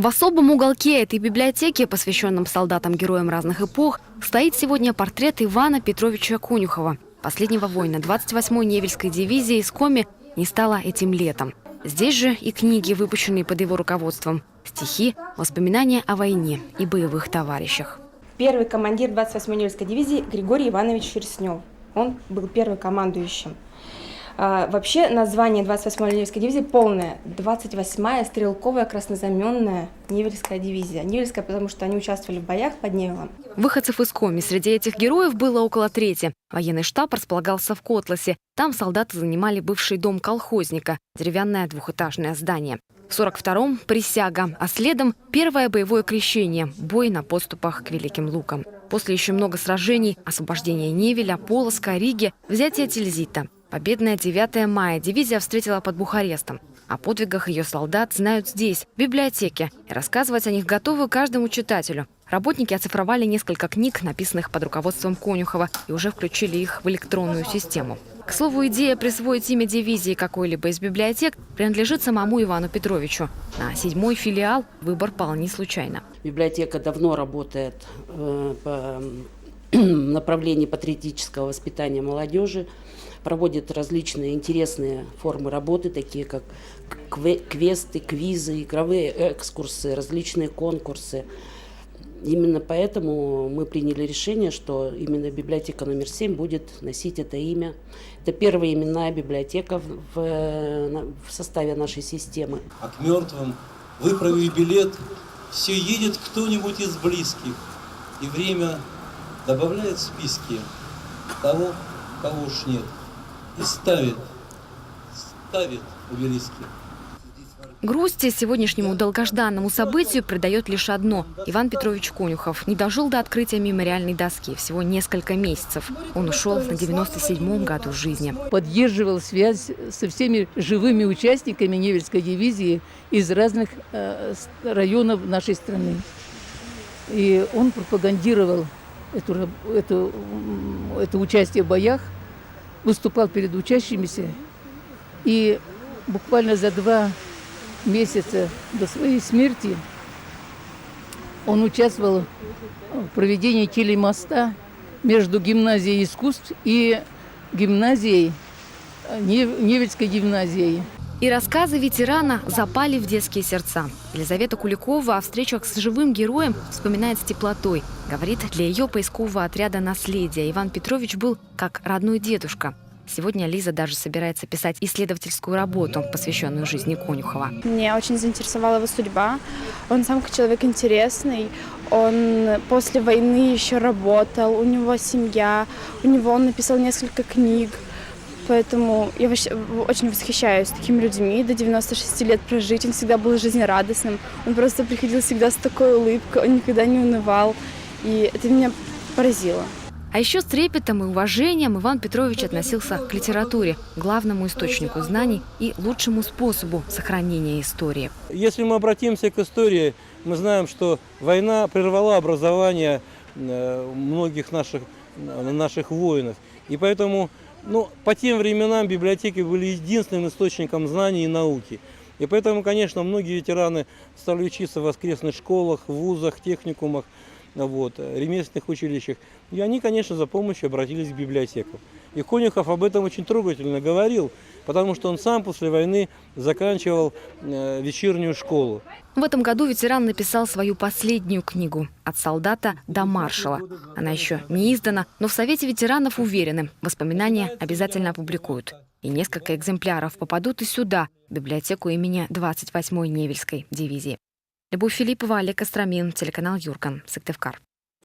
В особом уголке этой библиотеки, посвященном солдатам-героям разных эпох, стоит сегодня портрет Ивана Петровича Конюхова, последнего воина 28-й Невельской дивизии из Коми, не стало этим летом. Здесь же и книги, выпущенные под его руководством, стихи, воспоминания о войне и боевых товарищах. Первый командир 28-й Невельской дивизии Григорий Иванович Ферстнев. Он был первым командующим. Вообще название 28-й Невельской дивизии полное. 28-я стрелковая краснознаменная Невельская дивизия. Невельская, потому что они участвовали в боях под Невелом. Выходцев из Коми среди этих героев было около трети. Военный штаб располагался в Котласе. Там солдаты занимали бывший дом колхозника, деревянное двухэтажное здание. В 42-м – присяга, а следом – первое боевое крещение – бой на подступах к Великим Лукам. После еще много сражений – освобождение Невеля, Полоцка, Риги, взятие Тильзита. Победная 9 мая дивизия встретила под Бухарестом. О подвигах ее солдат знают здесь, в библиотеке. И рассказывать о них готовы каждому читателю. Работники оцифровали несколько книг, написанных под руководством Конюхова, и уже включили их в электронную систему. К слову, идея присвоить имя дивизии какой-либо из библиотек принадлежит самому Ивану Петровичу. На 7-й филиал выбор пал не случайно. Библиотека давно работает по направлению патриотического воспитания молодежи, проводит различные интересные формы работы, такие как квесты, квизы, игровые экскурсы, различные конкурсы. Именно поэтому мы приняли решение, что именно библиотека номер 7 будет носить это имя. Это первая именная библиотека в составе нашей системы. А к мертвым, выправив билет, все едет кто-нибудь из близких. И время добавляет в списки того, кого уж нет. И ставит обелиски. Грусти сегодняшнему долгожданному событию придает лишь одно. Иван Петрович Конюхов не дожил до открытия мемориальной доски. Всего несколько месяцев. Он ушел на 97-м году жизни. Поддерживал связь со всеми живыми участниками Невельской дивизии из разных районов нашей страны. И он пропагандировал это участие в боях, выступал перед учащимися. И буквально за 2 месяца до своей смерти он участвовал в проведении телемоста между гимназией искусств и гимназией, Невельской гимназией. И рассказы ветерана запали в детские сердца. Елизавета Куликова о встречах с живым героем вспоминает с теплотой. Говорит, для ее поискового отряда «Наследие» Иван Петрович был как родной дедушка. Сегодня Лиза даже собирается писать исследовательскую работу, посвященную жизни Конюхова. Меня очень заинтересовала его судьба. Он сам как человек интересный. Он после войны еще работал, у него семья, он написал несколько книг. Поэтому я вообще очень восхищаюсь такими людьми. До 96 лет прожить, он всегда был жизнерадостным. Он просто приходил всегда с такой улыбкой, он никогда не унывал. И это меня поразило. А еще с трепетом и уважением Иван Петрович относился к литературе, главному источнику знаний и лучшему способу сохранения истории. Если мы обратимся к истории, мы знаем, что война прервала образование многих наших воинов. И поэтому по тем временам библиотеки были единственным источником знаний и науки. И поэтому, конечно, многие ветераны стали учиться в воскресных школах, вузах, техникумах, ремесленных училищах. И они, конечно, за помощью обратились к библиотекам. И Конюхов об этом очень трогательно говорил, потому что он сам после войны заканчивал вечернюю школу. В этом году ветеран написал свою последнюю книгу «От солдата до маршала». Она еще не издана, но в Совете ветеранов уверены, воспоминания обязательно опубликуют. И несколько экземпляров попадут и сюда, в библиотеку имени 28-й Невельской дивизии. Любовь Филиппова, Олег Костромин, телеканал Юрган, Сыктывкар.